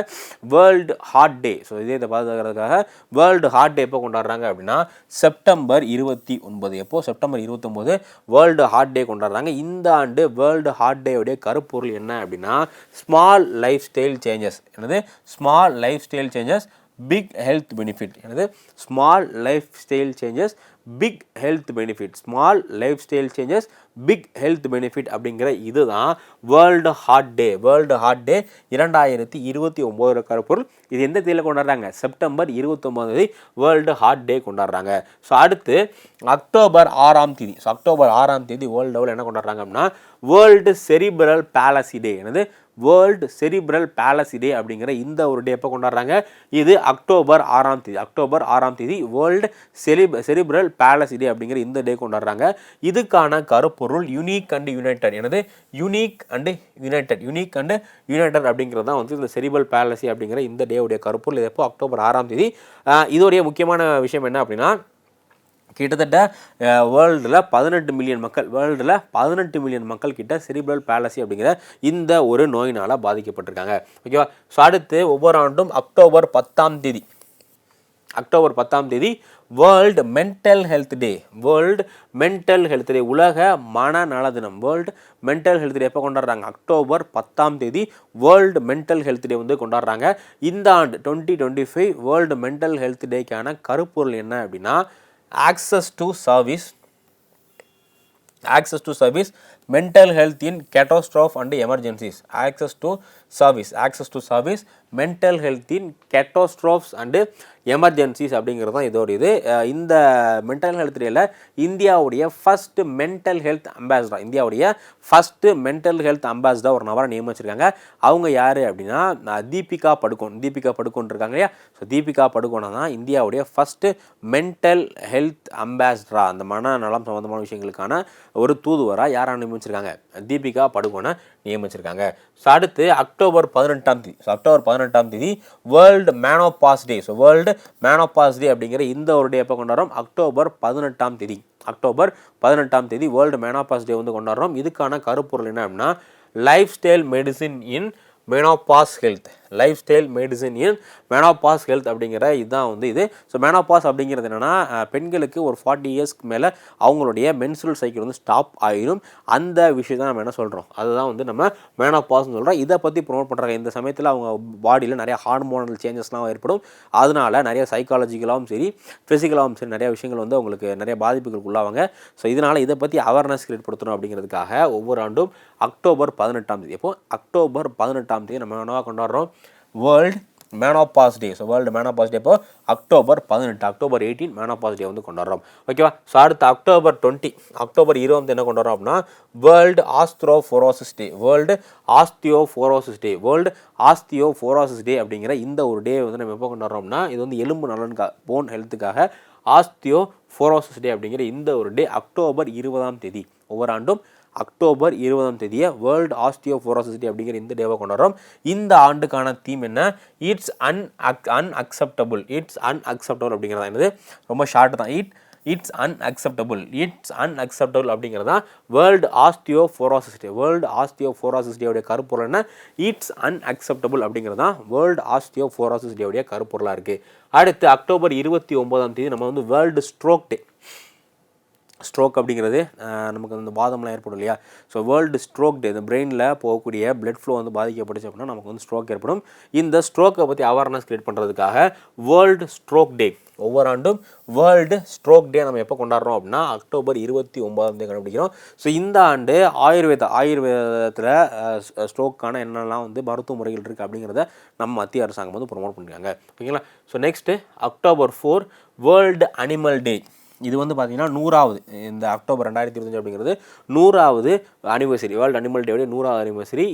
வேர்ல்டு ஹார்ட் டே. ஸோ இதயத்தை பாதுகாக்கிறதுக்காக வேர்ல்டு ஹார்ட் டே எப்போ கொண்டாடுறாங்க அப்படின்னா செப்டம்பர் 29. எப்போது செப்டம்பர் 29 வேர்ல்டு ஹார்ட் டே கொண்டாடுறாங்க. இந்த ஆண்டு வேர்ல்டு ஹார்ட் டேவுடைய கருப்பொருள் என்ன அப்படின்னா ஸ்மால் லைஃப் ஸ்டைல் சேஞ்சஸ். என்னது small life style changes big health benefit. எனது small life style changes big health benefit, small life style changes big health benefit அப்படிங்கிற இதுதான் world heart day. World heart day 2029 கருப்பொருள். இது எந்த தேதியில் கொண்டாடுறாங்க, September 29 world heart டே கொண்டாடுறாங்க. ஸோ அடுத்து அக்டோபர் 6 ஸோ அக்டோபர் 6 வேர்ல்டு லெவலில் என்ன கொண்டாடுறாங்க அப்படின்னா வேர்ல்டு செரிப்ரல் பாலசி டே. என்னது வேர்ல்டு செரிப்ரல் பாலசி டே அப்படிங்கிற இந்த ஒரு டே எப்போ கொண்டாடுறாங்க, இது October 6 October 6 world cerebral palsy டே அப்படிங்கிற இந்த டே கொண்டாடுறாங்க. இதுக்கான கருப்பொருள் யூனிக் அண்ட் யுனைடெட். எனது unique and United, unique and United அப்படிங்கிறது தான் வந்து இந்த செரிப்ரல் பாலசி அப்படிங்கிற இந்த டேவுடைய கருப்பொருள். இது எப்போ அக்டோபர் 6 இதோடைய முக்கியமான விஷயம் என்ன அப்படின்னா கிட்டத்தட்ட வேர்ல்டில் 18 மில்லியன் மக்கள், வேர்ல்டில் 18 மில்லியன் மக்கள் கிட்ட செரிப்ரல் பாலசி அப்படிங்கிற இந்த ஒரு நோயினால் பாதிக்கப்பட்டிருக்காங்க. ஓகேவா. ஸோ அடுத்து ஒவ்வொரு ஆண்டும் October 10 October 10 world mental health டே. வேர்ல்டு மென்டல் ஹெல்த் டே, உலக மனநல தினம். வேர்ல்டு மென்டல் ஹெல்த் டே எப்போ கொண்டாடுறாங்க, அக்டோபர் 10 வேர்ல்டு மென்டல் ஹெல்த் டே வந்து கொண்டாடுறாங்க. இந்த ஆண்டு 2025 வேர்ல்டு மென்டல் ஹெல்த் டேக்கான கருப்பொருள் என்ன அப்படின்னா access to service, access to service, mental health in catastrophe and emergencies. Access to service, mental health in catastrophes and emergencies அப்படிங்கிறது தான் இதோட இது. இந்த மென்டல் ஹெல்த் டேல இந்தியாவுடைய ஃபர்ஸ்ட் மென்டல் ஹெல்த் அம்பாசிடர், இந்தியாவுடைய ஃபர்ஸ்ட் மென்டல் ஹெல்த் அம்பாசிடர் ஒரு நபரை நியமிச்சிருக்காங்க. அவங்க யார் அப்படின்னா தீபிகா படுகோன் இருக்காங்க இல்லையா. ஸோ தீபிகா படுகோனை தான் இந்தியாவுடைய ஃபர்ஸ்ட் மென்டல் ஹெல்த் அம்பாசிடரா, அந்த மனநலம் சம்பந்தமான விஷயங்களுக்கான ஒரு தூதுவராக யாரை நியமிச்சிருக்காங்க, தீபிகா படுகோனை நியமிச்சிருக்காங்க. ஸோ அடுத்து அக்டோபர் 18 ஸோ அக்டோபர் 18 வேர்ல்டு மேனோபாஸ் டே. ஸோ வேர்ல்டு மேனோபாஸ் டே அப்படிங்கிற இந்த ஒரு டே எப்போ கொண்டாடுறோம், அக்டோபர் 18 அக்டோபர் 18 வேர்ல்டு மேனோபாஸ் டே வந்து கொண்டாடுறோம். இதுக்கான கருப்பொருள் என்ன அப்படின்னா லைஃப் ஸ்டைல் மெடிசின் இன் menopause health, life style medicine இன் மெனோபாஸ் ஹெல்த் அப்படிங்கிற இதுதான் வந்து இது. ஸோ மெனோபாஸ் அப்படிங்கிறது என்னென்னா பெண்களுக்கு ஒரு 40 இயர்ஸ்க்கு மேலே அவங்களுடைய மென்சுரல் சைக்கிள் வந்து ஸ்டாப் ஆகிடும். அந்த விஷயம் தான் நம்ம என்ன சொல்கிறோம், அதுதான் வந்து நம்ம மெனோபாஸ்ன்னு சொல்கிறோம். இதை பற்றி ப்ரொமோட் பண்ணுறாங்க. இந்த சமயத்தில் அவங்க பாடியில் நிறைய ஹார்மோனல் சேஞ்சஸ்லாம் ஏற்படும். அதனால் நிறைய சைக்காலஜிக்கலாகவும் சரி ஃபிசிக்கலாகவும் சரி நிறைய விஷயங்கள் வந்து அவங்களுக்கு நிறைய பாதிப்புகளுக்கு உள்ளாவாங்க. ஸோ இதனால் இதை பற்றி அவேர்னஸ் கிரியேட் படுத்தணும் அப்படிங்கிறதுக்காக ஒவ்வொரு ஆண்டும் அக்டோபர் 18ஆம் தேதி, எப்போ அக்டோபர் 18ஆம் தேதி நம்ம என்னவா கொண்டாடுறோம், வேர்ல்டு மெனோபாஸ் டே. ஸோ வேர்ல்டு மெனோபாஸ் டே இப்போ அக்டோபர் 18, அக்டோபர் 18 மெனோபாஸ் டே வந்து கொண்டாடுறோம். ஓகேவா? ஸோ அடுத்து அக்டோபர் 20, அக்டோபர் 20 என்ன கொண்டாடுறோம் அப்படின்னா வேர்ல்டு ஆஸ்தியோபோரோசிஸ் டே. வேர்ல்டு ஆஸ்தியோபோரோசிஸ் டே, வேர்ல்டு ஆஸ்தியோபோரோசிஸ் டே அப்படிங்கிற இந்த ஒரு டே வந்து நம்ம எப்போ கொண்டாடுறோம்னா இது வந்து எலும்பு நலனுக்காக, போன் ஹெல்த்துக்காக ஆஸ்தியோபோரோசிஸ் டே அப்படிங்கிற இந்த ஒரு டே அக்டோபர் 20ஆம் தேதி, ஒவ்வொரு ஆண்டும் அக்டோபர் 20ஆம் தேதியை வேர்ல்டு ஆஸ்டியோபோரோசிஸ் டே அப்படிங்கிற இந்த டேவை கொண்டாடுறோம். இந்த ஆண்டுக்கான தீம் என்ன, இட்ஸ் அன்அக்செப்டபிள். இட்ஸ் அன்அக்செப்டபிள் அப்படிங்கிறதா என்னது, ரொம்ப ஷார்ட் தான். இட்ஸ் அன்அக்செப்டபிள், இட்ஸ் அன்அக்செப்டபிள் அப்படிங்கிறது தான் வேர்ல்டு ஆஸ்டியோபோரோசிஸ் டே. வேர்ல்டு ஆஸ்டியோபோரோசிஸ் டேவுடைய கருப்பொருள் என்ன, இட்ஸ் அன்அக்செப்டபிள் அப்படிங்கிறது தான் வேர்ல்டு ஆஸ்டியோபோரோசிஸ் டேவுடைய கருப்பொருளாக இருக்குது. அடுத்து அக்டோபர் 29ஆம் தேதி நம்ம வந்து வேர்ல்டு ஸ்ட்ரோக் டே. ஸ்ட்ரோக் அப்படிங்கிறது நமக்கு அந்த வாதம்லாம் ஏற்படும் இல்லையா. ஸோ வேர்ல்டு ஸ்ட்ரோக் டே, இந்த பிரெயினில் போகக்கூடிய பிளட் ஃப்ளோ வந்து பாதிக்கப்பட்டுச்சு அப்படின்னா நமக்கு வந்து ஸ்ட்ரோக் ஏற்படும். இந்த ஸ்ட்ரோக்கை பற்றி அவேர்னஸ் கிரியேட் பண்ணுறதுக்காக வேர்ல்டு ஸ்ட்ரோக் டே, ஒவ்வொரு ஆண்டும் வேர்ல்டு ஸ்ட்ரோக் டே நம்ம எப்போ கொண்டாடுறோம் அப்படின்னா அக்டோபர் 29ஆம் தேதி கண்டுபிடிக்கிறோம். ஸோ இந்த ஆண்டு ஆயுர்வேதத்தில் ஸ்ட்ரோக்கான என்னெல்லாம் வந்து மருத்துவ முறைகள் இருக்குது அப்படிங்கிறத நம்ம மத்திய அரசாங்கம் வந்து ப்ரொமோட் பண்ணியிருக்காங்க. ஓகேங்களா? So next October 4 world animal டே. இது வந்து பார்த்திங்கன்னா 100வது, இந்த அக்டோபர் 2025 அப்படிங்கிறது 100வது அனிவர்சரி, வேர்ல்டு அனிமல் டேவுடைய 100வது அனிவர்சரி.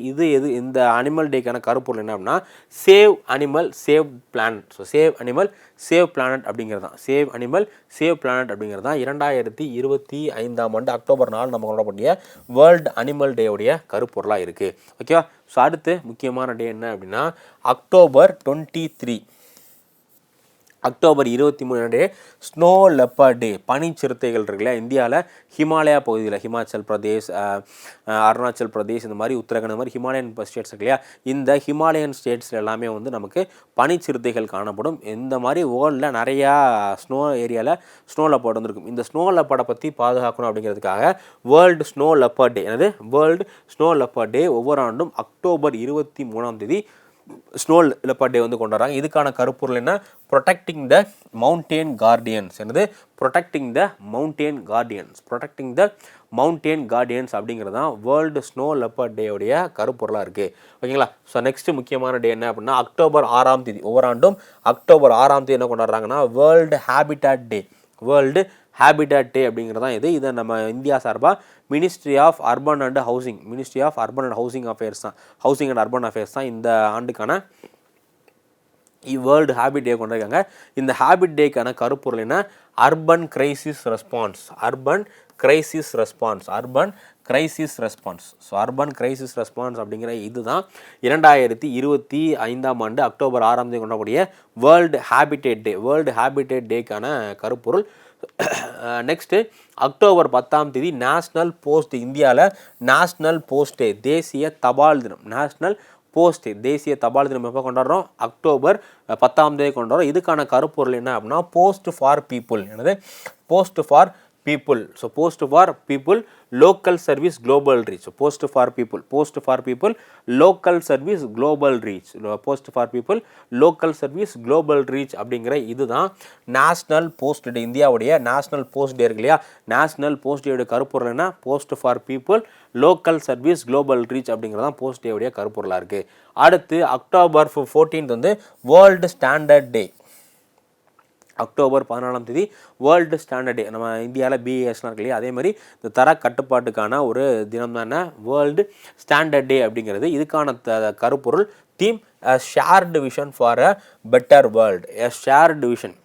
இந்த அனிமல் டேக்கான கருப்பொருள் என்ன அப்படின்னா save animal save planet. So save animal save planet அப்படிங்கிறது தான், சேவ் அனிமல் சேவ் பிளானட் அப்படிங்கிறது தான் 2025ஆம் ஆண்டு அக்டோபர் 4 நம்ம கொண்டாடக்கூடிய வேர்ல்டு அனிமல் டேவுடைய கருப்பொருளாக இருக்குது. ஓகேவா? ஸோ அடுத்து முக்கியமான டே என்ன அப்படின்னா அக்டோபர் 23, அக்டோபர் 23 டே ஸ்னோ லெப்பர்ட் டே. பனிச்சிறுத்தைகள் இருக்குல்ல, இந்தியாவில் ஹிமாலயா பகுதியில் ஹிமாச்சல் பிரதேஷ், அருணாச்சல் பிரதேஷ், இந்த மாதிரி உத்தரகாண்ட், இந்த மாதிரி ஹிமாலயன் ஸ்டேட்ஸ் இருக்கு இல்லையா, இந்த ஹிமாலயன் ஸ்டேட்ஸில் எல்லாமே வந்து நமக்கு பனிச்சிறுத்தைகள் காணப்படும். இந்த மாதிரி வேர்ல்டில் நிறையா ஸ்னோ ஏரியாவில் ஸ்னோ லெப்பர்ட் வந்துருக்கும். இந்த ஸ்னோ லெப்பர்டை பற்றி பாதுகாக்கணும் அப்படிங்கிறதுக்காக வேர்ல்டு ஸ்னோ லெப்பர்ட் டே, என்னது வேர்ல்டு ஸ்னோ லெப்பர்ட் டே ஒவ்வொரு ஆண்டும் அக்டோபர் 23ஆம் தேதி ஸ்னோ லெப்பர்ட் டே வந்து கொண்டாடுறாங்க. இதுக்கான கருப்பொருள் என்ன, ப்ரொடெக்டிங் த மவுண்டெயின் கார்டியன்ஸ். என்னது, ப்ரொடெக்டிங் த மவுண்டெயின் கார்டியன்ஸ். ப்ரொடெக்டிங் த மவுண்டெயின் கார்டியன்ஸ் அப்படிங்கிறது தான் வேர்ல்டு ஸ்னோ லெப்பர்ட் டேவுடைய கருப்பொருளாக இருக்குது. ஓகேங்களா? ஸோ நெக்ஸ்ட்டு முக்கியமான டே என்ன அப்படின்னா அக்டோபர் 6ஆம் தேதி, ஒவ்வொரு ஆண்டும் அக்டோபர் 6ஆம் தேதி என்ன கொண்டாடுறாங்கன்னா world habitat day. World habitat day அப்படிங்கிறது தான் இது. இதை நம்ம இந்தியா சார்பாக ministry of urban and housing, ministry of urban and housing affairs தான், ஹவுசிங் அண்ட் அர்பன் அஃபேர்ஸ் தான் இந்த ஆண்டுக்கான வேர்ல்டு ஹேபிட் டே கொண்டிருக்காங்க. இந்த ஹேபிட் டேக்கான கருப்பொருள் என்ன, urban crisis response. Urban crisis response, urban crisis response. So urban crisis response அப்படிங்கிற இதுதான் 2025ஆம் ஆண்டு அக்டோபர் 6ஆம் தேதி கொண்டாடக்கூடிய வேர்ல்டு ஹேபிட்டேட் டே. வேர்ல்டு ஹேபிட்டேட் டேக்கான கருப்பொருள். நெக்ஸ்ட்டு அக்டோபர் 10ஆம் தேதி நேஷ்னல் போஸ்ட் டே. இந்தியாவில் நேஷ்னல் போஸ்ட் டே, தேசிய தபால் தினம். நேஷ்னல் போஸ்ட் டே, தேசிய தபால் தினம் எப்போ கொண்டாடுறோம், அக்டோபர் 10ஆம் தேதி கொண்டாடுறோம். இதுக்கான கருப்பொருள் என்ன அப்படின்னா போஸ்ட் ஃபார் பீப்புள். என்னது, post for people. So post for people, local service, global reach. So post for people, post for people, local service, global reach. Post for people, local service, global reach அப்படிங்கிற இதுதான் national post டே. இந்தியாவுடைய national post டே இருக்கு இல்லையா, national post டேவுடைய கருப்பொருள் என்ன, post for people, local service, global reach அப்படிங்கிறது தான் post டேவுடைய கருப்பொருளாக இருக்குது. அடுத்து அக்டோபர் 14 வந்து வேர்ல்டு ஸ்டாண்டர்ட் டே. அக்டோபர் 14ஆம் தேதி வேர்ல்டு ஸ்டாண்டர்ட் டே. நம்ம இந்தியாவில் பிஏஎஸ்லாம் இருக்கு இல்லையா, அதே மாதிரி இந்த தர கட்டுப்பாட்டுக்கான ஒரு தினம் தானே வேர்ல்டு ஸ்டாண்டர்ட் டே அப்படிங்கிறது. இதுக்கான கருப்பொருள் theme shared vision for a better world. Shared vision,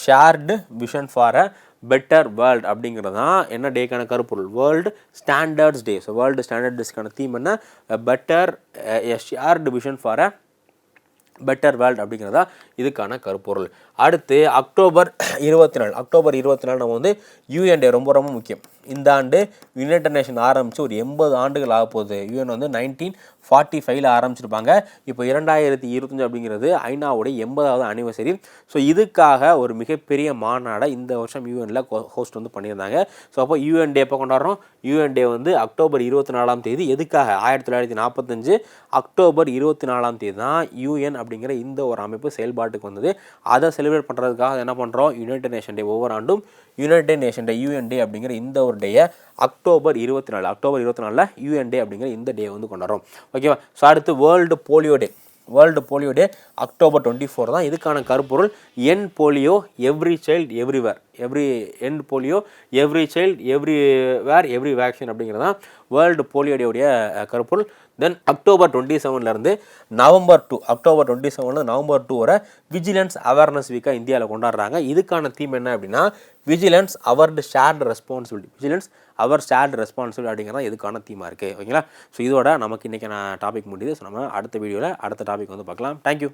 shared vision for a better world அப்படிங்கிறது தான் என்ன டேக்கான கருப்பொருள், வேர்ல்டு ஸ்டாண்டர்ட்ஸ் டே. ஸோ வேர்ல்டு ஸ்டாண்டர்ட் டேஸ்க்கான தீம் என்ன, better shared vision for a better world அப்படிங்கிறதா இதுக்கான கருப்பொருள். அடுத்து அக்டோபர் 24 நம்ம வந்து யூஎன் டே ரொம்ப ரொம்ப முக்கியம். இந்த ஆண்டு யுனைடெட் நேஷன் ஆரம்பித்து ஒரு 80 ஆண்டுகள் ஆக போகுது. யூஎன் வந்து 1945 ஆரம்பிச்சிருப்பாங்க. இப்போ 2025 அப்படிங்கிறது ஐநாவுடைய 80வது அனிவர்சரி. ஸோ இதுக்காக ஒரு மிகப்பெரிய மாநாடை இந்த வருஷம் யூஎனில் ஹோஸ்ட் வந்து பண்ணியிருந்தாங்க. ஸோ அப்போ யூஎன் டே எப்போ கொண்டாடுறோம்? யூஎன் டே வந்து அக்டோபர் 24 எதுக்காக? 1945 அக்டோபர் 24 தான் யூஎன் அப்படிங்கிற இந்த ஒரு அமைப்பு செயல்பாட்டுக்கு வந்தது. அதை செலிப்ரேட் பண்ணுறதுக்காக என்ன பண்ணுறோம்? யுனைடெட் நேஷன் டே ஒவ்வொரு ஆண்டும் யுனைடெட் நேஷன் டே யூஎன் டே அப்படிங்கிற இந்த ஒரு டேயை அக்டோபர் 24 யூஎன் டே அப்படிங்கிற இந்த டே வந்து கொண்டாடுறோம். ஓகேவா? ஸோ அடுத்து வேர்ல்டு போலியோ டே அக்டோபர் 24 தான். இதுக்கான கருப்பொருள் end polio every child everywhere, end polio every child everywhere every vaccine அப்படிங்கிறது தான் வேர்ல்டு போலியோ டேவுடைய கருப்பொருள். தென் அக்டோபர் 27 நவம்பர் 2 வரை விஜிலன்ஸ் அவேர்னஸ் வீக்காக இந்தியாவில் கொண்டாடுறாங்க. இதுக்கான தீம் என்ன அப்படின்னா விஜிலன்ஸ் அவர் ஷேர்டு ரெஸ்பான்சிபிலிட்டி அப்படிங்கிறதா இதுக்கான தீமாக இருக்குது. ஓகேங்களா? ஸோ இதோட நமக்கு இன்றைக்கான டாபிக் முடியுது. ஸோ நம்ம அடுத்த வீடியோவில் அடுத்த டாபிக் வந்து பார்க்கலாம். தேங்க்யூ.